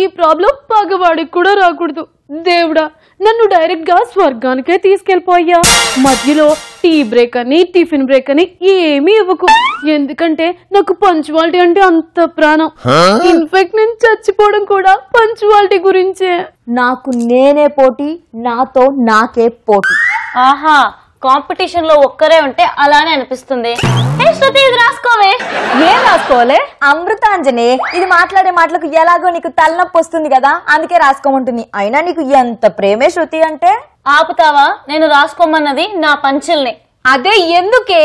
ఈ ప్రాబ్లం పగవాడికి కూడా రాకూడదు. దేవుడా, నన్ను డైరెక్ట్ గా స్వర్గానికే తీసుకెళ్ళిపోయా. మధ్యలో టీ బ్రేక్ అని టిఫిన్ బ్రేక్ అని ఏమీ ఇవ్వకు. ఎందుకంటే నాకు పంచువాలిటీ అంటే అంత ప్రాణం. ఇన్ఫాక్ట్ నేను చచ్చిపోవడం కూడా పంచువాలిటీ గురించే. నాకు నేనే పోటీ, నాతో నాకే పోటీ. ఆహా, కాంపిటీషన్ లో ఒక్కరే ఉంటే అలానే అనిపిస్తుంది. శృతి, ఇది రాసుకోవే. ఏం రాసుకోవాలి? అమృతాంజనే, ఇది మాట్లాడే మాటలకు ఎలాగో నీకు తలనొప్పి వస్తుంది కదా, అందుకే రాసుకోమంటుంది. అయినా నీకు ఎంత ప్రేమే శృతి అంటే. ఆపుతావా? నేను రాసుకోమన్నది నా పంచుల్ని. అదే ఎందుకే?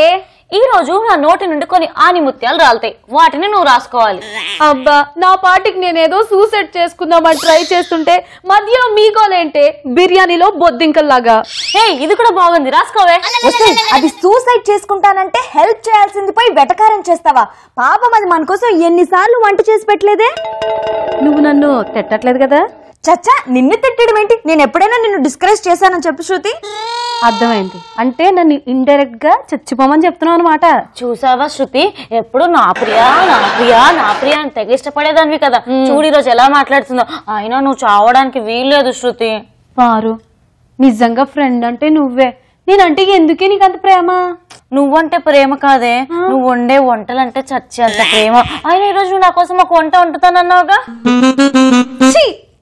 ఈ రోజు నా నోటి నుండి కొన్ని ఆనిముత్యాలు రాలుతాయి, వాటిని నువ్వు రాసుకోవాలి. అబ్బా, నా పాటికి నేనేదో సూసైడ్ చేసుకుందామని ట్రై చేస్తుంటే మధ్యలో మీకోలేంటే బిర్యానీలో బొద్దింకల్లాగా. హే, ఇది కూడా బాగుంది, రాసుకోవే. అది సూసైడ్ చేసుకుంటానంటే హెల్ప్ చేయాల్సింది పోయి వెటకారం చేస్తావా? పాపం, అది మన కోసం ఎన్నిసార్లు వంట చేసి పెట్టలేదే. నువ్వు నన్ను తిట్టట్లేదు కదా? చచ్చా, నిన్ను తిట్టడం ఏంటి? నేను ఎప్పుడైనా నిన్ను డిస్కరేజ్ చేశానని చెప్పు శృతి. అర్థమైంది. అంటే నన్ను ఇండైరెక్ట్ గా చచ్చిపోమని చెప్తున్నావు అనమాట. చూసావా శృతి, ఎప్పుడు నా ప్రియా నా ప్రియా నా ప్రియా అని తెగ ఇష్టపడేదానివి కదా. చూడు ఈరోజు ఎలా మాట్లాడుతుందో. అయినా నువ్వు చావడానికి వీల్లేదు శృతి. పారు, నిజంగా ఫ్రెండ్ అంటే నువ్వే. నేనంటే ఎందుకే నీకు అంత ప్రేమ? నువ్వంటే ప్రేమ కాదే, నువ్వు వండే వంటలంటే చచ్చేంత ప్రేమ. అయినా ఈరోజు నువ్వు నా కోసం ఒక వంట వండుతానన్నావుగా.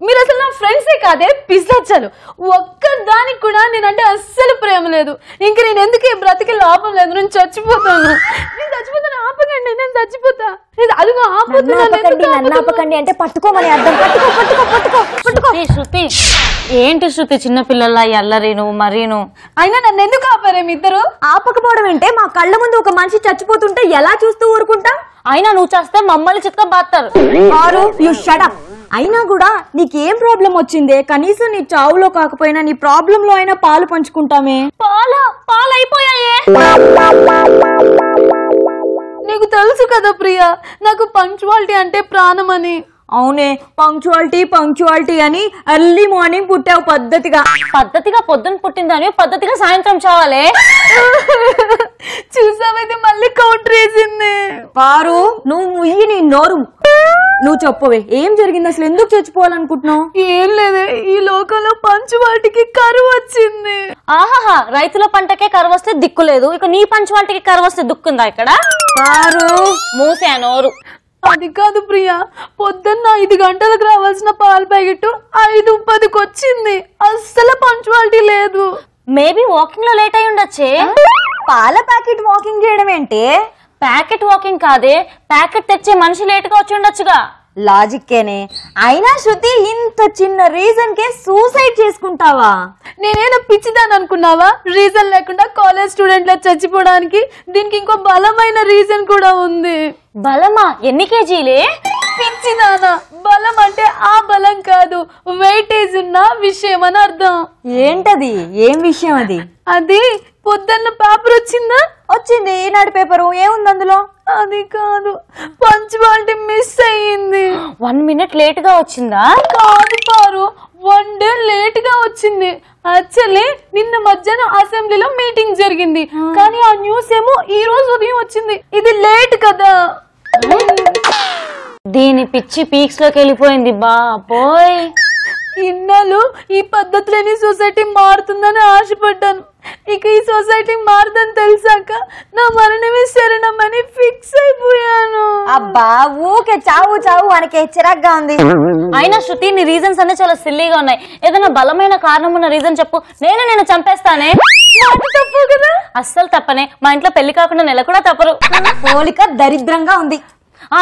మీరు అసలు నా ఫ్రెండ్సే కాదే, పిశాచాలు. ఒక్క దానికి కూడా నేనంటే అస్సలు ప్రేమ లేదు. ఇంక నేను ఎందుకే బ్రతికి లాభం లేదు. నేను చచ్చిపోతాను. ఆపకండి, నేను చచ్చిపోతా. అదిగో ఆపకండి అంటే పట్టుకోమని అర్థం. పట్టుకో పట్టుకో పట్టుకో పట్టుకో. శృతి, ఏంటి శృతి చిన్న పిల్లల ఎల్లరి నువ్వు మరీను. అయినా నన్ను ఎందుకు ఆపారే మీ ఇద్దరు? ఆపకపోవడం అంటే మా కళ్ళ ముందు ఒక మనిషి చచ్చిపోతుంటే ఎలా చూస్తూ ఊరుకుంటాం? అయినా నువ్వు చేస్తే మమ్మల్ని చిత్త బాస్తారు. అయినా కూడా నీకేం ప్రాబ్లం వచ్చిందే? కనీసం నీ చావులో కాకపోయినా నీ ప్రాబ్లం లో అయినా పాలు పంచుకుంటామే. పాలు అయిపోయాయే. నీకు తెలుసు కదా ప్రియా, నాకు పంక్చువాలిటీ అంటే ప్రాణం అని. అవునే, పంక్చువాలిటీ అని ఎర్లీ మార్నింగ్ పుట్టావు పద్ధతిగా పొద్దున పుట్టిందని పద్ధతిగా సాయంత్రం చావాలే. చూసావైతే మళ్ళీ కౌంటర్ వేసింది. పారు, నువ్వు నీ నోరు నువ్వు చెప్పవే, ఏం జరిగింది అసలు? ఎందుకు చచ్చిపోవాలనుకుంటున్నావు? ఏం లేదే, ఈ లోకంలో పంచువాటికి కరువు వచ్చింది. ఆహాహా, రైతుల పంటకే కరువు వస్తే దిక్కు లేదు, ఇక నీ పంచువాటికి కరువు వస్తే దిక్కుందా ఇక్కడ? పారు, మూసే నోరు. అది కాదు ప్రియా, పొద్దున్న 5 గంటలకు రావాల్సిన పాల ప్యాకెట్ 5:10కి వచ్చింది. అస్సలు పంచువాలిటీ లేదు. మేబీ వాకింగ్ లో లేట్ అయి ఉండొచ్చే. పాల ప్యాకెట్ వాకింగ్ చేయడం ఏంటి? ప్యాకెట్ వాకింగ్ కాదే, ప్యాకెట్ తెచ్చే మనిషి లేట్ గా వచ్చి ఉండొచ్చుగా. లాజిక్కేనే. అయినా శృతి, ఇంత చిన్న రీజన్ కే సూసైడ్ చేసుకుంటావా? నేనేనా పిచ్చిదాన్ని అనుకున్నావా? రీజన్ లేకుండా కాలేజ్ స్టూడెంట్ల చచ్చిపోవడానికి దీనికి ఇంకో బలమైన రీజన్ కూడా ఉంది. బలమా? ఎన్ని కేజీలే? పిచ్చిదానా, బలం అంటే ఆ బలం కాదు, వెయిటేజ్ ఉన్న విషయం అని అర్థం. ఏంటది? ఏం విషయం అది? అది పొద్దున్న పేపర్ వచ్చిందా? వచ్చింది, ఈనాడు పేపరు. ఏముంది అందులో? అది కాదు, పంచువాలిటీ మిస్ అయ్యింది. 1 minute లేట్ గా వచ్చిందా? కాదు పారు, 1 day లేట్ గా వచ్చింది. యాక్చువల్లీ నిన్న మధ్యాహ్నం అసెంబ్లీలో మీటింగ్ జరిగింది, కానీ ఆ న్యూస్ ఏమో ఈ రోజు ఉదయం వచ్చింది. ఇది లేట్ కదా. దీని పిచ్చి పీక్స్ లోకి వెళ్ళిపోయింది బాబోయ్. ఇన్నాళ్ళు ఈ పద్ధతిలోని సొసైటీ మారుతుందని ఆశపడ్డాను. ఇక ఈ సొసైటీ మారుదని తెలిసాక నా మరణమే శరణమని ఫిక్స్ అయిపోయాను. అబ్బా, ఊకే చావు చావు అనకే చిరాగ్గా ఉంది. అయినా శృతి, నీ రీజన్స్ అన్ని చాలా సిల్లీగా ఉన్నాయి. ఏదైనా బలమైన కారణం ఉన్న రీజన్ చెప్పు, నేను చంపేస్తానే. తప్పు కదా? అస్సలు తప్పనే. మా ఇంట్లో పెళ్లి కాకుండా నెల కూడా తప్పరు. పోలిక దరిద్రంగా ఉంది.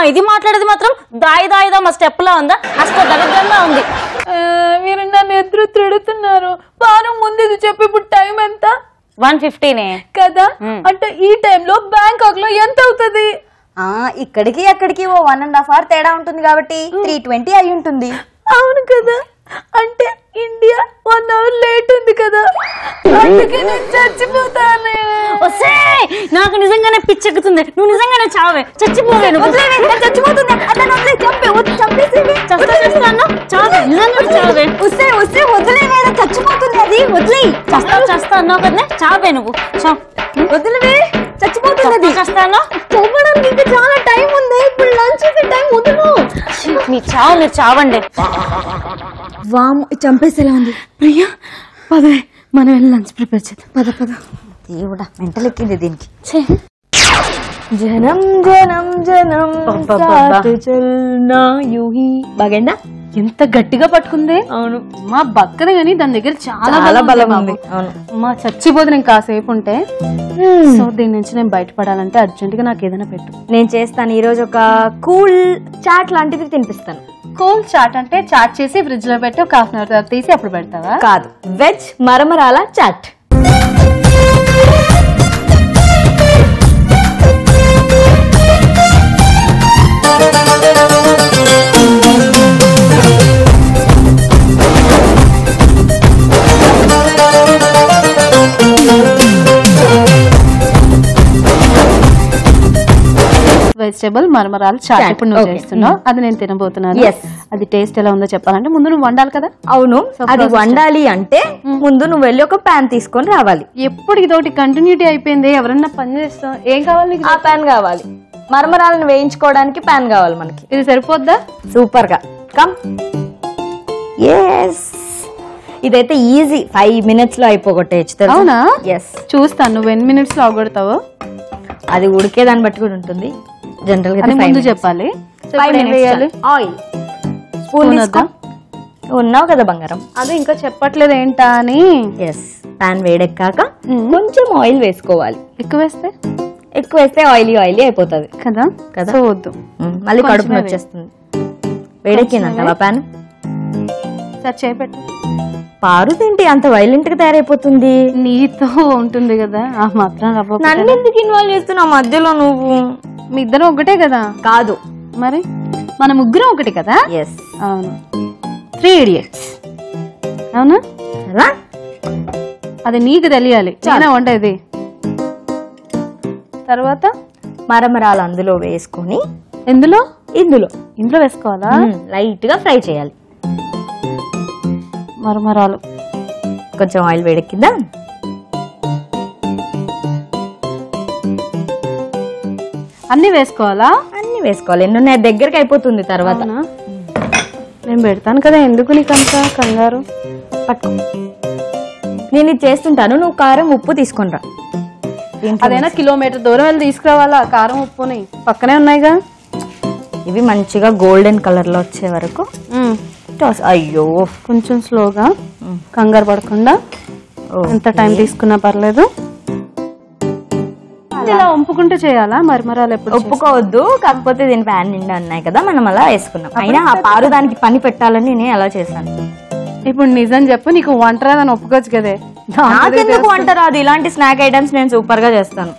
ఇది మాట్లాడేది మాత్రం దాయిదా మా స్టెప్ లా ఉందా? అసలు దరిద్రంగా ఉంది. మీరు నన్ను ఎదురు తిడుతున్నారు. వారం ముందు ఇది చెప్పి ఇప్పుడు టైం ఎంత? 1:15 కదా. అంటే ఈ టైంలో బ్యాంకాక్ లో ఎంత అవుతుంది? ఇక్కడికి అక్కడికి ఓ 1.5 hour తేడా ఉంటుంది కాబట్టి 3:20 అయి ఉంటుంది. అవును కదా. అంటే ఇండియా 1 hour లేట్ ఉంది కదా, అందుకే నేను చచ్చిపోతానే. నాకు నిజంగానే పిచ్చెక్కుతుంది. నువ్వు నిజంగానే చావే, చచ్చిపోవే. చచ్చిపోతుంది. చచ్చిపోతుంది. అది వదిలే. చేస్తా అన్నావు కదా, చావే నువ్వు. వదిలివే, చచ్చిపోతుంది. చేస్తాను. చెప్పడానికి ఇంకా చాలా టైం ఉంది. ఇప్పుడు లంచ్ టైం వదులు. మీరు చావండి. వాము చంపేసేలా ఉంది. ప్రియా పదే మనం వెళ్ళి లంచ్ ప్రిపేర్ చేద్దాం. పద దేవుడా మెంటల్ ఎక్కింది దీనికి. ఛే. జనం జనం జనం సాత్ చల్నా యూహీ. బాగైందా? ఎంత గట్టిగా పట్టుకుంది. అవును, మా బక్కనే గానీ దాని దగ్గర చాలా చాలా బలం బాబు. ఉంది. అవును, మా చచ్చిపోదు నేను కాసేపు ఉంటే. సో దీని నుంచి నేను బయటపడాలంటే అర్జెంట్ గా నాకు ఏదైనా పెట్టు. నేను చేస్తాను. ఈ రోజు ఒక కూల్ చాట్ లాంటిది తినిపిస్తాను. కూల్ చాట్ అంటే చాట్ చేసి ఫ్రిడ్జ్ లో పెట్టి ఒక హాఫ్ అన్ అవర్ తర్వాత తీసి అప్పుడు పెడతావా? కాదు, వెజ్ మరమరాల చాట్. వెజిటబుల్ మరమరాలు చాట్ ఇప్పుడు నువ్వు చేస్తున్నావు, అది నేను తినబోతున్నాను. Yes. అది టేస్ట్ ఎలా ఉందో చెప్పాలంటే ముందు నువ్వు వండాలి కదా. అవును, So, అది process వండాలి అంటే ముందు నువ్వు వెళ్ళి ఒక ప్యాన్ తీసుకొని రావాలి. ఎప్పుడు ఇదొకటి కంటిన్యూటీ అయిపోయింది. ఎవరన్నా పని చేస్తాం. ఏం కావాలి నీకు? ఆ ప్యాన్ కావాలి. మరమరాలను వేయించుకోవడానికి ప్యాన్ కావాలి మనకి. ఇది సరిపోద్దా? సూపర్ గా కమ్. ఎస్, ఇదైతే ఈజీ, 5 minutes లో అయిపోగొట్టేయచ్చు. అవునా? ఎస్. చూస్తాను నువ్వు ఎన్ని మినిట్స్ లో అవగొడతావు. అది ఉడికేదాన్ని బట్టి కూడా ఉంటుంది. జనరల్ గా అది ముందు చెప్పాలి. So, ఇప్పుడు ఏం వేయాలి? ఆయిల్ స్పూన్ వద్దా? ఉన్నావు కదా బంగారం. అదే ఇంకా చెప్పట్లేదు ఏంటా అని. ఎస్, ప్యాన్ వేడెక్కాక కొంచెం ఆయిల్ వేసుకోవాలి. ఎక్కువ వేస్తే ఎక్కువ వేస్తే ఆయిలీ అయిపోతుంది కదా. కదా. సో వద్దు, మళ్ళీ కడుపు కొంచెమే వచ్చేస్తుంది. వేడెక్కిందంట ప్యాన్. సరే చేపెట్టు. పారు తింటే అంత వైలెంట్ గా తయారైపోతుంది. నీతో ఉంటుంది కదా ఆ మాత్రం రవ్వ పెట్టాలి. నన్ను ఎందుకు ఇన్వాల్వ్ చేస్తున్నావు మధ్యలో నువ్వు? మీ ఇద్దరు ఒకటే కదా. కాదు, మరి మన ముగ్గురం ఒకటి కదా. ఎస్. అవును, 3 Idiots. అవునా? ఎలా? అది నీకు తెలియాలి. చాలా వంటది. తర్వాత మరమరాలు అందులో వేసుకొని ఇందులో ఇందులో వేసుకోవాలా? లైట్ గా ఫ్రై చేయాలి. మరమరాలు కొంచెం ఆయిల్ వేడెక్కిందా? అన్ని వేసుకోవాలా? అన్ని వేసుకోవాలి. ఎన్ని ఉన్నాయి దగ్గరికి అయిపోతుంది తర్వాత. అవునా? నేను పెడతాను కదా, ఎందుకు నీకు అంత కంగారు? పట్టుకో, నేను ఇది చేస్తుంటాను. నువ్వు కారం ఉప్పు తీసుకొని రా. అదైనా కిలోమీటర్ దూరం వెళ్ళి తీసుకురావాలా కారం ఉప్పుని? పక్కనే ఉన్నాయిగా. ఇవి మంచిగా గోల్డెన్ కలర్ లో వచ్చే వరకు అయ్యో కొంచెం స్లోగా, కంగారు పడకుండా. ఎంత టైం తీసుకున్నా పర్లేదు. ఇలా వంపుకుంటూ చేయాలా? మరమరాలు ఎప్పుడు ఒప్పుకోవద్దు. కాకపోతే దీని ప్యాన్ నిండా ఉన్నాయి కదా, మనం అలా వేసుకున్నాం. అయినా ఆ పారు దానికి పని పెట్టాలని నేను అలా చేశాను. ఇప్పుడు నిజం చెప్పు, నీకు వంట రాదని ఒప్పుకోవచ్చు కదే. నాకెందుకు వంట రాదు? ఇలాంటి స్నాక్ ఐటమ్స్ నేను సూపర్ గా చేస్తాను.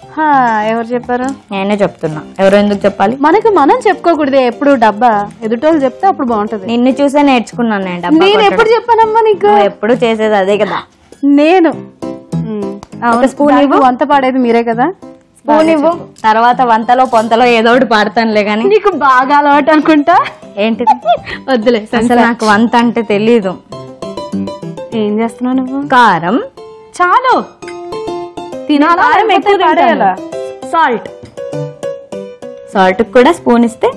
ఎవరు చెప్పారు? నేనే చెప్తున్నా. ఎవరు ఎందుకు చెప్పాలి? మనకి మనం చెప్పుకోకూడదు ఎప్పుడు. డబ్బా ఎదుటోళ్ళు చెప్తే అప్పుడు బాగుంటది. నిన్ను చూసే నేర్చుకున్నాను నేను. నేను ఎప్పుడు చెప్పానమ్మా నీకు? ఎప్పుడు చేసేది అదే కదా. నేను స్పూన్ వంట పాడేది మీరే కదా. స్పూన్ ఇవ్వు. తర్వాత వంటలో పొంతలో ఏదో ఒకటి పాడతానులే గానీ. నీకు బాగా అలవాటు అనుకుంటా. ఏంటిది? వద్దులే, అసలు నాకు వంట అంటే తెలీదు. ఏం చేస్తున్నావు నువ్వు? కారం చాలు తినాలా? సాల్ట్ కూడా స్పూన్ ఇస్తే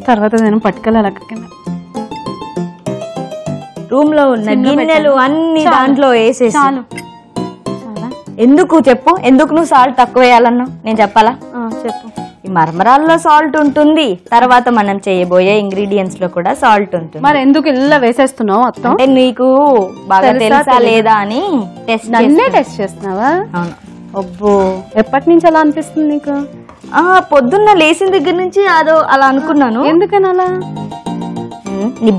తర్వాత నేను పట్టుకెళ్ళాలి అక్కడికి. రూమ్ లో ఉన్న గిన్నెలు అన్ని దాంట్లో వేసేసి. చాలు. ఎందుకు చెప్పు? ఎందుకు నువ్వు సాల్ట్ తక్కువ వేయాలన్నావు? నేను చెప్పాలా? చెప్పు. ఈ మరమరాల్లో సాల్ట్ ఉంటుంది, తర్వాత మనం చేయబోయే ఇంగ్రీడియంట్స్ లో కూడా సాల్ట్ ఉంటుంది. మరి ఎందుకు ఇలా వేసేస్తున్నావు మొత్తం? అంటే నీకు బాగా తెలుసా లేదా అని నన్నే టెస్ట్ చేస్తున్నావా? అవును. అబ్బో, ఎప్పటి నుంచి అలా అనిపిస్తుంది నీకు? పొద్దున్న లేచిన దగ్గర నుంచి అదో అలా అనుకున్నాను. ఎందుకని అలా? నీ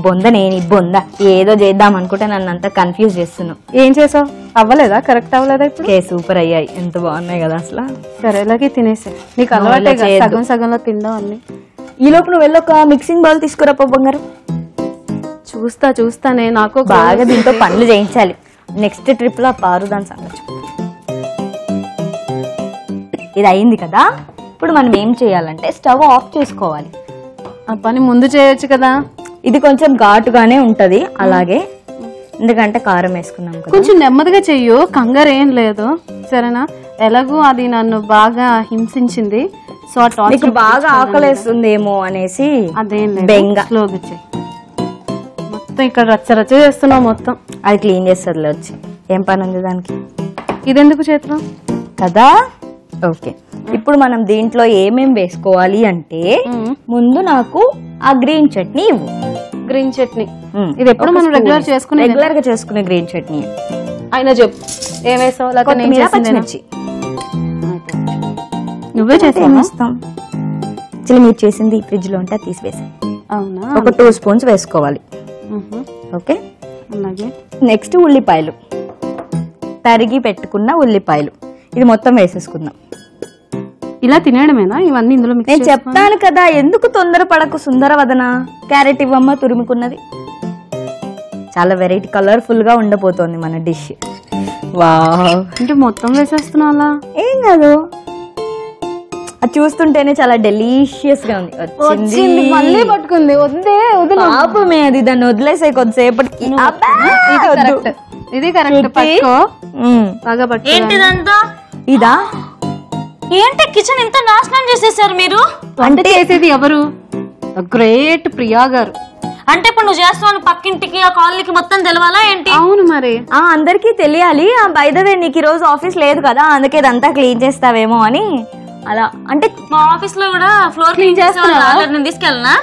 బొంద ఏదో చేద్దాం అనుకుంటే నన్ను అంతా కన్ఫ్యూజ్ చేస్తున్నావు. ఏం చేసావు? అవ్వలేదా? కరెక్ట్ అవ్వలేదా? ఇప్పుడు సూపర్ అయ్యాయి. ఎంత బాగున్నాయి కదా అసలు. సరే, ఇలాగే తినేసే. నీకు అలవాటే సగం సగంలో తినడం అన్ని. ఈ లోపు నువ్వు వెళ్ళి ఒక మిక్సింగ్ బౌల్ తీసుకురా బంగారం. చూస్తానే. నాకు బాగా దీంతో పనులు చేయించాలి. నెక్స్ట్ ట్రిప్ లో పారు దాని సంగతి. ఇది అయింది కదా. ఇప్పుడు మనం ఏం చేయాలంటే స్టవ్ ఆఫ్ చేసుకోవాలి. ఆ పని ముందు చేయొచ్చు కదా. ఇది కొంచెం ఘాటుగానే ఉంటది అలాగే, ఎందుకంటే కారం వేసుకున్నాం కదా. కొంచెం నెమ్మదిగా చెయ్యు, కంగారు ఏం లేదు సరేనా? ఎలాగూ అది నన్ను బాగా హింసించింది. సో ఆ టార్చర్ నీకు బాగా ఆకలేస్తుందేమో అనేసి అదేం బెంగ. లేదు, స్లోగా వచ్చాయి. మొత్తం ఇక్కడ రచ్చ రచ్చ చేస్తున్నావు మొత్తం. అది క్లీన్ చేస్తుందిలే వచ్చి. ఏం పని ఉంది దానికి ఇదెందుకు చేతిలో కదా. ఓకే, ఇప్పుడు మనం దీంట్లో ఏమేం వేసుకోవాలి అంటే ముందు నాకు ఆ గ్రీన్ చట్నీ ఇవ్వు. గ్రీన్ చట్నీ ఇది ఎప్పుడు మనం రెగ్యులర్ గా చేసుకునే గ్రీన్ చట్నీ. అయినా చెప్పు ఏం వేసావు? కొత్తిమీర, పచ్చిమిర్చి. నువ్వే చేసావా? మీరు చేసింది ఫ్రిడ్జ్ లో ఉంటే తీసివేసాను. అవునా? ఒక 2 స్పూన్స్ వేసుకోవాలి. ఓకే, అలాగే. నెక్స్ట్ ఉల్లిపాయలు, తరిగి పెట్టుకున్న ఉల్లిపాయలు ఇది మొత్తం వేసేసుకుందాం. ఇలా తినేయడమేనా ఇవన్నీ ఇందులో? నేను చెప్తాను కదా, ఎందుకు తొందర పడకు సుందరవదన. క్యారెట్ ఇవ్వమ్మ తురుముకున్నది. చాలా వెరైటీ కలర్ఫుల్ గా ఉండబోతోంది మన డిష్. వావ్, అంటే మొత్తం వేసేస్తున్నా అలా? ఏం కాదు, అది చూస్తుంటేనే చాలా డెలీషియస్ గా ఉంది. వచ్చింది మళ్ళీ పట్టుకుంది. వద్దే వదిలే, పాపమే అది, దాన్ని వదిలేసే కొద్దిసేపటికి. ఇది కరెక్ట్. పట్టుకో బాగా పట్టుకో. ఏంటిదంతా? ఇదా? ఏంటి కిచెన్ ఇంత నాశనం చేసేసారు మీరు? వంట చేసేది ఎవరు? గ్రేట్ ప్రియా గారు. అంటే ఇప్పుడు నువ్వు చేస్తున్నావు పక్కింటికి ఆ కాలనీకి మొత్తం తెలవాలా ఏంటి? అవును మరి, అందరికీ తెలియాలి. బై ద వే నీకు ఈ రోజు ఆఫీస్ లేదు కదా, అందుకే ఇదంతా క్లీన్ చేస్తావేమో అని అలా. అంటే మా ఆఫీస్ లో కూడా ఫ్లోర్ క్లీన్ చేస్తా తీసుకెళ్ళనా?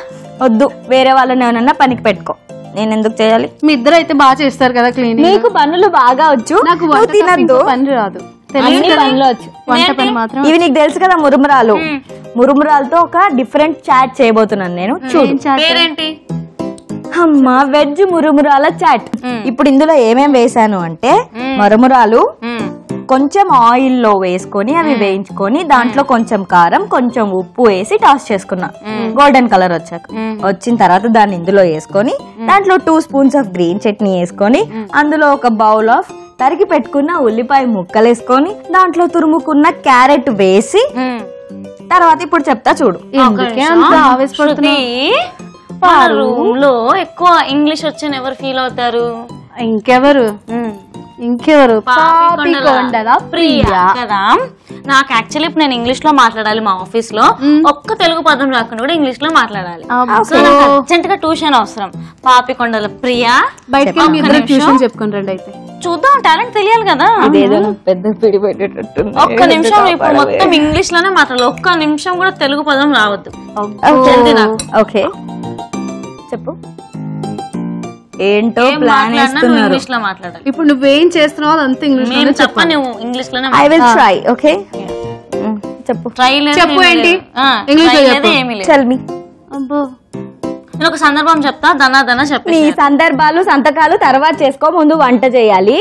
వద్దు, వేరే వాళ్ళని ఏమన్నా పనికి పెట్టుకో. నేను ఎందుకు చేయాలి? మీ ఇద్దరు అయితే బాగా చేస్తారు కదా క్లీనింగ్. నీకు పనులు బాగా వచ్చు, నాకు తినద్దు. పని రాదు. పనులు వచ్చు, వంట పని మాత్రం. ఇవి నీకు తెలుసు కదా, మురుమురాలు. మురుమురాలతో ఒక డిఫరెంట్ చాట్ చేయబోతున్నాను నేను. చూడు, పేరేంటి? అమ్మా, వెజ్ మురుమురాల చాట్. ఇప్పుడు ఇందులో ఏమేం వేసాను అంటే మరమురాలు కొంచెం ఆయిల్ లో వేసుకొని అవి వేయించుకొని దాంట్లో కొంచెం కారం కొంచెం ఉప్పు వేసి టాస్ చేసుకున్నా. గోల్డెన్ కలర్ వచ్చాక వచ్చిన తర్వాత దాన్ని ఇందులో వేసుకొని దాంట్లో 2 స్పూన్స్ ఆఫ్ గ్రీన్ చట్నీ వేసుకొని అందులో ఒక బౌల్ ఆఫ్ తరిగి పెట్టుకున్న ఉల్లిపాయ ముక్కలు వేసుకొని దాంట్లో తురుముకున్న క్యారెట్ వేసి తర్వాత ఇప్పుడు చెప్తా చూడు. రూమ్ లో ఎక్కువ ఇంగ్లీష్ వచ్చని ఎవరు ఫీల్ అవుతారు? ఇంకెవరు ప్రియా కదా. నాకు యాక్చువల్లీ ఇప్పుడు నేను ఇంగ్లీష్ లో మాట్లాడాలి మా ఆఫీస్ లో. ఒక్క తెలుగు పదం రాకుండా కూడా ఇంగ్లీష్ లో మాట్లాడాలి. సో నాకు అర్జెంట్ గా ట్యూషన్ అవసరం. పాపికొండల ప్రియా. బయటకి ట్యూషన్ చెప్పుకుంటారండి. అయితే చూద్దాం, టాలెంట్ తెలియాలి కదా. పెద్ద పిడి పెట్టేటట్టు. ఒక్క నిమిషం ఇప్పుడు మొత్తం ఇంగ్లీష్ లోనే మాట్లాడాలి. ఒక్క నిమిషం కూడా తెలుగు పదం రావద్దు. ఓకే, చెప్పు. ఏంటో ప్లాన్ చేస్తున్నారు. ఇప్పుడు నువ్వేం చేస్తున్నావు అదంతా ఇంగ్లీష్ చెప్ప. నువ్వు ఇంగ్లీష్ లోనే ఐ విల్ ట్రై. ఓకే, చెప్పు. చెప్పు ఏంటి ఇంగ్లీష్? Tell me. అబ్బో, నేను ఒక సందర్భం చెప్తా, దనా చెప్పి. నీ సందర్భాలు సంతకాలు తర్వాత చేసుకో, ముందు వంట చేయాలి.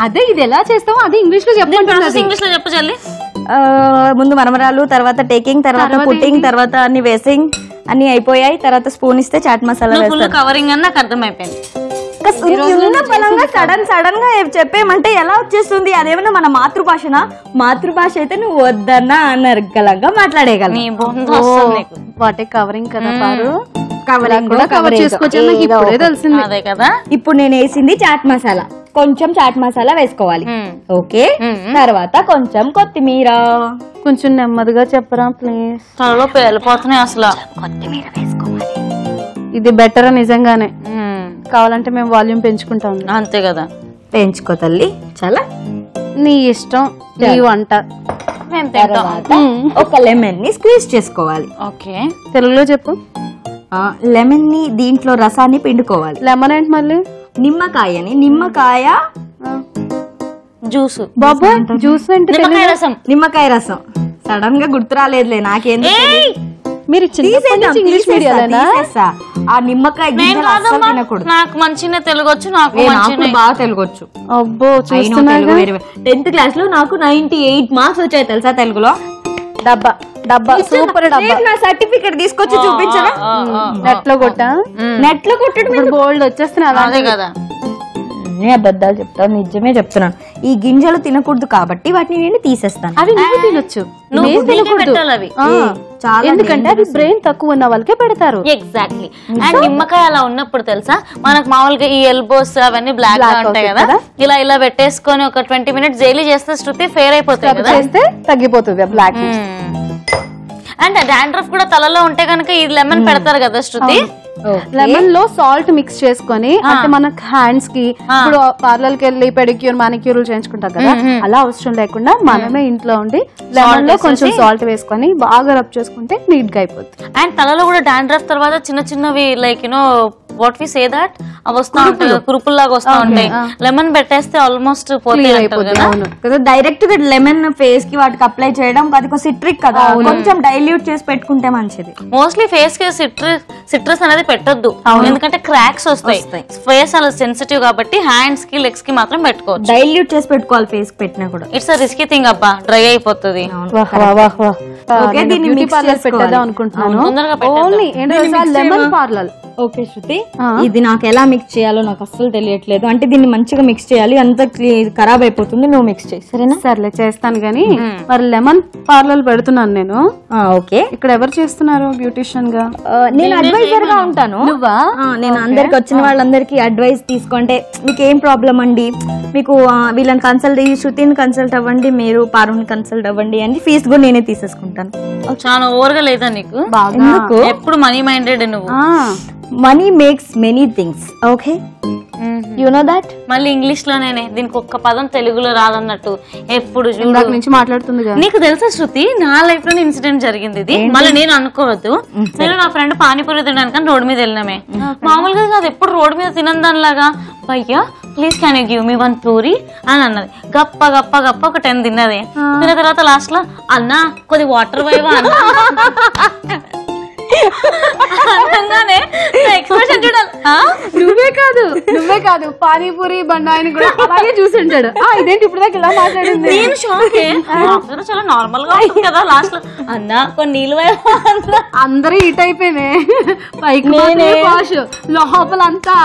అదే ఇది ఎలా చేస్తావు అది ఇంగ్లీష్ లో చెప్పండి. ఇంగ్లీష్ లో చెప్పు జల్లి. ముందు మరమరాలు, తర్వాత టేకింగ్, తర్వాత పుట్టింగ్, తర్వాత అన్ని వేసింగ్ అన్ని అయిపోయాయి. తర్వాత స్పూన్ ఇస్తే చాట్ మసాలా వేస్తారు. కవరింగ్ అని నాకు అర్థమైపోయింది. సడన్ గా చెప్పేమంటే ఎలా వచ్చేస్తుంది? అదేమన్నా మన మాతృభాషనా? మాతృభాష అయితే నువ్వు వద్దన్నా అనర్గలంగా మాట్లాడేయగలవు. వాటే కవరింగ్ కదా పారు. కవరింగ్ కూడా కవర్ చేసుకోవచ్చు, నాకు ఇప్పుడే తెలిసింది. అదే కదా. ఇప్పుడు నేను వేసింది చాట్ మసాలా, కొంచెం చాట్ మసాలా వేసుకోవాలి. ఓకే, తర్వాత కొంచెం కొత్తిమీర. కొంచెం నెమ్మదిగా చెప్పరా ప్లీజ్, త్వరలో పేలిపోతున్నాయి అసలు. కొత్తిమీర వేసుకోవాలి. ఇది బెటర్ నిజంగానే. కావాలంటే మేము వాల్యూమ్ పెంచుకుంటాం. అంతే కదా, పెంచుకో తల్లి. చాలా నీ ఇష్టం, నీ వంట. తర్వాత ఒక లెమన్ ని స్క్వీజ్ చేసుకోవాలి. ఓకే, తెలుగులో చెప్పు. లెమన్ ని దీంట్లో రసాన్ని పిండుకోవాలి. లెమన్ ఏంటి మళ్ళీ? నిమ్మకాయని, నిమ్మకాయ జ్యూస్. బాబా, జ్యూస్ అంటే నిమ్మకాయ రసం. సడన్ గా గుర్తు రాలేదులే నాకేం. మీరు ఇంగ్లీష్ మీడియాలేనా? ఆ నిమ్మకాయ తినకూడదు. నాకు మంచిగా తెలుగు వచ్చు, నాకు బాగా తెలుగు వచ్చు. అబ్బో, 10th క్లాస్ లో నాకు 98 మార్క్స్ వచ్చాయి తెలుసా తెలుగులో. డబ్బా డబ్బా సూపర్ డబ్బా. నా సర్టిఫికెట్ తీసుకొచ్చి చూపించరా? నెట్ లో కొట్టా? నెట్ లో కొట్టడం గోల్డ్ వచ్చేస్తున్నా. అదే కదా. అన్ని అబద్ధాలు చెప్తాను, నిజమే చెప్తున్నాను. ఈ గింజలు తినకూడదు కాబట్టి వాటిని నేను తీసేస్తాను. అవి నువ్వు తినొచ్చు, నువ్వు నేను తినకూడదు. పెట్టాలి అవి. చాలా ఎందుకంటే అది బ్రెయిన్ తక్కువ ఉన్న వాళ్ళకే పెడతారు. ఎగ్జాక్ట్లీ. అండ్ నిమ్మకాయ అలా ఉన్నప్పుడు తెలుసా మనకు మామూలుగా ఈ ఎల్బోస్ అవన్నీ బ్లాక్ గా ఉంటాయి కదా, ఇలా ఇలా పెట్టేసుకొని ఒక 20 minutes డైలీ చేస్తే శృతి ఫేర్ అయిపోతాయి కదా, చేస్తే తగ్గిపోతుంది బ్లాక్. అండ్ డాండ్రఫ్ కూడా తలలో ఉంటే కనుక ఈ లెమన్ పెడతారు కదా శృతి. లెమన్ లో సాల్ట్ మిక్స్ చేసుకొని, అంటే మనకు హ్యాండ్స్ కి ఇప్పుడు పార్లర్ కి వెళ్ళి పెడిక్యూర్ మానిక్యూర్ చేయించుకుంటాం కదా, అలా అవసరం లేకుండా మనమే ఇంట్లో ఉండి లెమన్ లో కొంచెం సాల్ట్ వేసుకొని బాగా రబ్ చేసుకుంటే నీట్ గా అయిపోతుంది. అండ్ తలలో కూడా డాండ్రఫ్ తర్వాత చిన్న చిన్నవి like you know what we say that అవి వస్తా ఉంటాయి, కురుపుల్లాగా వస్తా ఉంటాయి. లెమన్ పెట్టేస్తే ఆల్మోస్ట్ కదా. డైరెక్ట్ గా లెమన్ ఫేస్ కి వాటికి అప్లై చేయడం అది ఒక సిట్రిక్ కదా, కొంచెం డైల్యూట్ చేసి పెట్టుకుంటే మంచిది. మోస్ట్లీ ఫేస్ కి సిట్రస్ అనేది పెట్టొద్దు, ఎందుకంటే క్రాక్స్ వస్తాయి. ఫేస్ అలా సెన్సిటివ్ కాబట్టి హ్యాండ్స్ కి లెగ్స్ కి మాత్రం పెట్టుకోవచ్చు. డైల్యూట్ చేసి పెట్టుకోవాలి ఫేస్ పెట్టినా కూడా. ఇట్స్ అ రిస్కీ థింగ్ అబ్బా, డ్రై అయిపోతుంది. బ్యూటీ పార్లర్ పెట్టేద్దాం అనుకుంటున్నాను. తొందరగా ఓన్లీ లెమన్ పార్లర్. ఓకే శృతి, ఇది నాకు ఎలా మిక్స్ చేయాలో నాకు అస్సలు తెలియట్లేదు. అంటే దీన్ని మంచిగా మిక్స్ చేయాలి, అంత ఖరాబ్ అయిపోతుంది. నువ్వు మిక్స్ చేయి సరేనా? సర్లే చేస్తాను గానీ, మరి లెమన్ పార్లర్ పెడుతున్నాను నేను. ఓకే, ఇక్కడ ఎవరు చేస్తున్నారు బ్యూటిషియన్ గా? నేను అడ్వైజర్ గా ఉంటాను. నువ్వా? నేను అందరికి వచ్చిన వాళ్ళందరికి అడ్వైస్ తీసుకుంటే మీకు ఏం ప్రాబ్లం అండి, మీకు వీళ్ళని కన్సల్ట్ శృతిని కన్సల్ట్ అవ్వండి, మీరు పారుని కన్సల్ట్ అవ్వండి అని ఫీజు కూడా నేనే తీసేసుకుంటాను. చాలా ఓవర్గా లేదా నీకు? ఎందుకు? ఎప్పుడు మనీ మైండెడ్ నువ్వు. Money makes many things. Okay, you know that. మళ్ళీ ఇంగ్లీష్ లోనే, దీనికి ఒక్క పదం తెలుగులో రాదన్నట్టు ఎప్పుడు ఇందాక నుంచి మాట్లాడుతుంది. నీకు తెలుసా శృతి, నా లైఫ్ లో ఇన్సిడెంట్ జరిగింది ఇది. మళ్ళీ నేను అనుకోవద్దు, నేను నా ఫ్రెండ్ పానీపూరి తినడానికి రోడ్ మీద వెళ్ళినామే. మామూలుగా కాదు, ఎప్పుడు రోడ్ మీద తినని దానిలాగా, భయ్యా please can you give me 1 puri అని అన్నది. గప్ప గప్ప గప్ప ఒక 10 తిన్నది. తిన్న తర్వాత లాస్ట్ లో అన్నా కొద్ది వాటర్ వైవా అన్నా. ఎక్స్ప్రెషన్ చూడాలి. నువ్వే కాదు పానీపూరి బండాయిని కూడా అలాగే చూసి ఉంటాడు. ఇదేంటి ఇప్పుడు దాకా ఇలా మాట్లాడింది? నేను షాక్. చాలా నార్మల్ గా ఉంటుంది కదా, లాస్ట్ లో అన్నా కొన్ని నీళ్ళు అందరూ హిట్ అయిపోయినాయి. పైకి పాష్, లోపల అంతా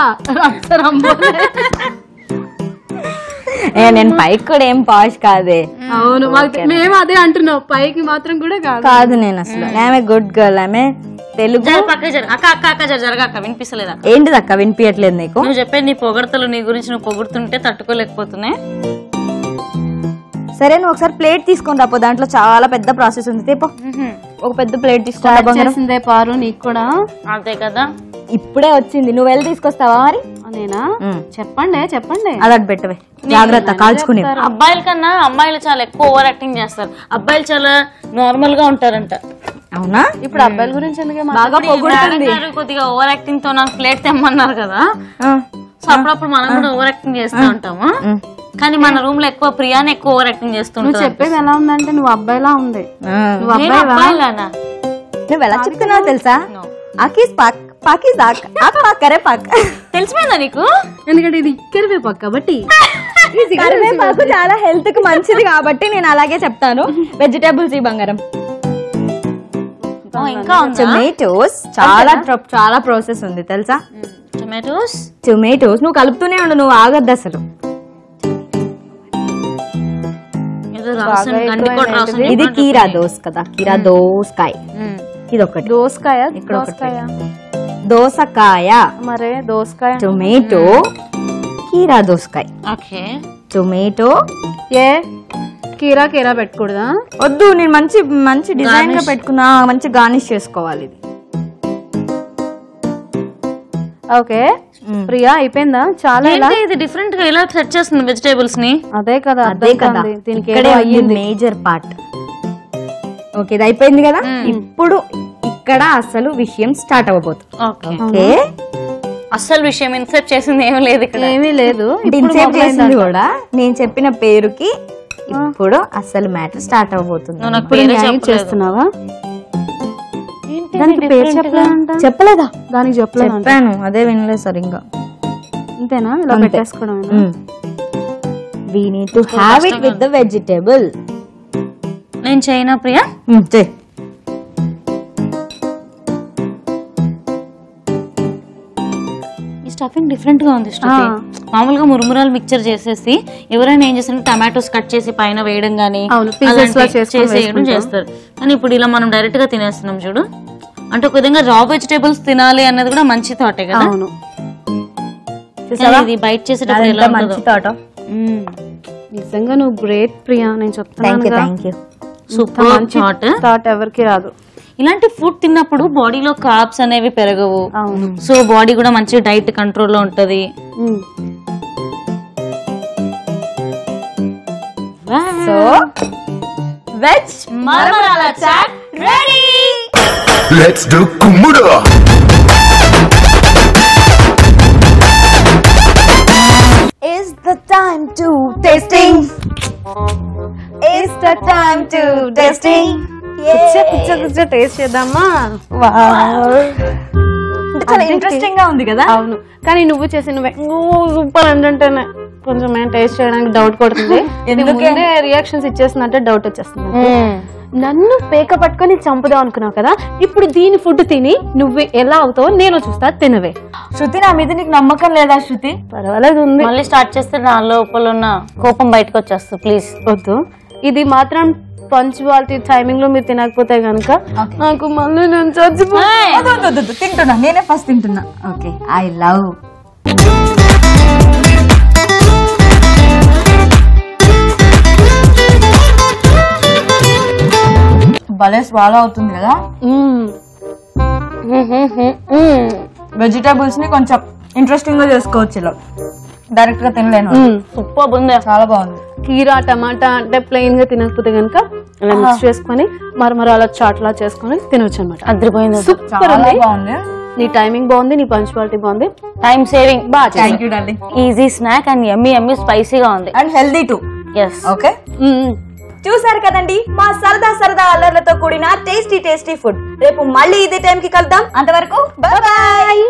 నేను పైకి కూడా ఏం పాష్ కాదే. అవును, మేము అదే అంటున్నాం, పైకి మాత్రం కూడా కాదు. నేను అసలు ఆమె గుడ్ గర్ల్, ఆమె తెలుగు. జరగక్క వినిపిస్తలేదా? ఏంటిది అక్క వినిపించట్లేదు నీకు? నువ్వు చెప్పేది నీ పొగడతలు, నీ గురించి నువ్వు పొగుడుతుంటే తట్టుకోలేకపోతున్నాయి. సరే, నువ్వు ఒకసారి ప్లేట్ తీసుకొని రాపో, దాంట్లో చాలా పెద్ద ప్రాసెస్ ఉంది. తేపో ఒక పెద్ద ప్లేట్ తీసుకుంటే పారు. నీకు కూడా అంతే కదా, ఇప్పుడే వచ్చింది. నువ్వు వెళ్ళి తీసుకొస్తావా మరి? నేనా? చెప్పండి. అలా పెట్టవే, జాగ్రత్త కాల్చుకుని. అబ్బాయిల కన్నా అమ్మాయిలు చాలా ఎక్కువ ఓవర్ యాక్టింగ్ చేస్తారు, అబ్బాయిలు చాలా నార్మల్ గా ఉంటారంట. అవునా? ఇప్పుడు అబ్బాయిల గురించి ఎందుకే బాగా పొగుడుతుంది. కొద్దిగా ఓవర్ యాక్టింగ్ తో నాకు ప్లేట్ తెమ్మన్నారు కదా, సో అప్పుడప్పుడు మనం కూడా ఓవర్ యాక్టింగ్ చేస్తూ ఉంటాము. కానీ మన రూమ్ లో ఎక్కువ ప్రియాని ఎక్కువ ఓవర్ యాక్టింగ్ చేస్తుంటావు. చెప్పేది ఎలా ఉందంటే నువ్వు అబ్బాయిలా ఉంది. నువ్వు ఎలా చెప్తున్నావు తెలుసా? తెలిసిపోయిందా నీకు? ఎందుకంటే ఇది కరివేపాకు కాబట్టి. కరివేపాకు చాలా హెల్త్ కి మంచిది కాబట్టి నేను అలాగే చెప్తాను. వెజిటేబుల్స్ ఈ బంగారం. ఇంకా టొమాటోస్ చాలా ప్రాసెస్ ఉంది తెలుసా? టొమాటోస్ నువ్వు కలుపుతూనే ఉండు, నువ్వు ఆగద్దు అసలు. ఇది కీరా దోస్ కదా, కీరా దోసకాయ. ఇది ఒకటి దోసకాయ, ఇక్కడ దోసకాయ, మరే దోసకాయ, టొమాటో, కీరా దోసకాయ. Okay, tomato. ఏ కీరా పెట్టుకూడదా? వద్దు, నేను మంచి డిజైన్ గా పెట్టుకున్నా, మంచి గార్నిష్ చేసుకోవాలి ఇది. ఓకే ప్రియా, అయిపోయిందా? చాలా ఇది డిఫరెంట్ గా ఇలా సెట్ చేస్తుంది వెజిటేబుల్స్ ని. అదే కదా దీనికి మేజర్ పార్ట్. ఓకే, ఇది అయిపోయింది కదా. ఇప్పుడు ఇక్కడ అసలు విషయం స్టార్ట్ అవ్వబోతుంది. ఓకే, అసలు విషయం ఇన్సెప్ట్ చేసింది ఏమీ లేదు, ఇక్కడ ఏమీ లేదు. ఇన్సెప్ట్ చేసింది కూడా నేను చెప్పిన పేరుకి. ఇప్పుడు అసలు మ్యాటర్ స్టార్ట్ అవ్వబోతుంది. చేస్తున్నావా? చెప్పలేదా? దానికి చెప్పాను, అదే వినలేదు సరిగ్గా. అంతేనా? ఇలా పెట్టేసుకోవడం. We need to have it with the vegetable. నేను చేయనా ప్రియా? స్టఫింగ్ డిఫరెంట్ గా ఉంది శృతి. మామూలుగా మురుమురాలు మిక్చర్ చేసేసి ఎవరైనా ఏం చేస్తారు టమాటోస్ కట్ చేసి పైన వేయడం గానీ చేసేయడం చేస్తారు. కానీ ఇప్పుడు ఇలా మనం డైరెక్ట్ గా తినేస్తున్నాం చూడు. అంటే ఒక విధంగా రా వెజిటేబుల్స్ తినాలి అన్నది కూడా మంచి థాటే కదా. ఇది బైట్ చేసేటప్పుడు ఎలా ఉంటుందో. నిజంగా నువ్వు గ్రేట్ ప్రియా, నేను చెప్తాను. సూపర్ థాట్ ఎవరికి రాదు. ఇలాంటి ఫుడ్ తిన్నప్పుడు బాడీలో కార్బ్స్ అనేవి పెరగవు. సో బాడీ కూడా మంచి డైట్ కంట్రోల్ లో ఉంటది. సో వెజ్ మరమరాల చాట్ రెడీ. లెట్స్ డు కుమ్ముడు. Is the time to tasting. Is the time to tasting. Taste చేద్దామా? చాలా ఇంట్రెస్టింగ్ గా ఉంది కదా. అవును, కానీ నువ్వు చేసిన సూపర్ ఏంటంటేనే కొంచెం మేము టేస్ట్ చేయడానికి డౌట్ కొడుతుంది. ఎందుకంటే రియాక్షన్స్ ఇచ్చేస్తున్నట్టే డౌట్ వచ్చేస్తుంది. నన్ను పేక పట్టుకొని చంపుదాం అనుకున్నావు కదా, ఇప్పుడు దీని ఫుడ్ తిని నువ్వు ఎలా అవుతావో నేను చూస్తా, తినవే. శృతి, నా మీద నీకు నమ్మకం లేదా శృతి? పర్వాలేదు ఉంది. మళ్ళీ స్టార్ట్ చేస్తే నా లోపల ఉన్న కోపం బయటకు వచ్చేస్తుంది. ప్లీజ్ వద్దు. ఇది మాత్రం పంచువాలిటీ టైమింగ్ లో మీరు తినకపోతే గనుక నాకు మళ్ళీ నేను చచ్చిపోయి తింటున్నా. నేనే ఫస్ట్ తింటున్నా. Okay, I love. భలే స్వాలో అవుతుంది కదా. వెజిటేబుల్స్ ని కొంచెం ఇంట్రెస్టింగ్ గా చేసుకోవచ్చు. ఇలా డైరెక్ట్ గా తినలేను. సూపర్ ఉంది, చాలా బాగుంది. కీరా టమాటా అంటే ప్లెయిన్ గా తినకపోతే గనుక ఇలా మిక్స్ చేసుకొని మరమరాల చాట్ లా చేసుకొని తినొచ్చు అనమాట. అదిరిపోయింది. సూపర్ ఉంది. బాగుంది. నీ టైమింగ్ బాగుంది, నీ పంచువాలిటీ బాగుంది, టైం సేవింగ్ బాగా. Thank you darling. Easy snack and yummy yummy స్పైసీగా ఉంది and healthy too. Yes. Okay, చూసారు కదండి మా సరదా సరదా అల్లర్లతో కూడిన టేస్టీ టేస్టీ ఫుడ్. రేపు మళ్ళీ ఇదే టైం కి కలుద్దాం. అంతవరకు బై బాయ్.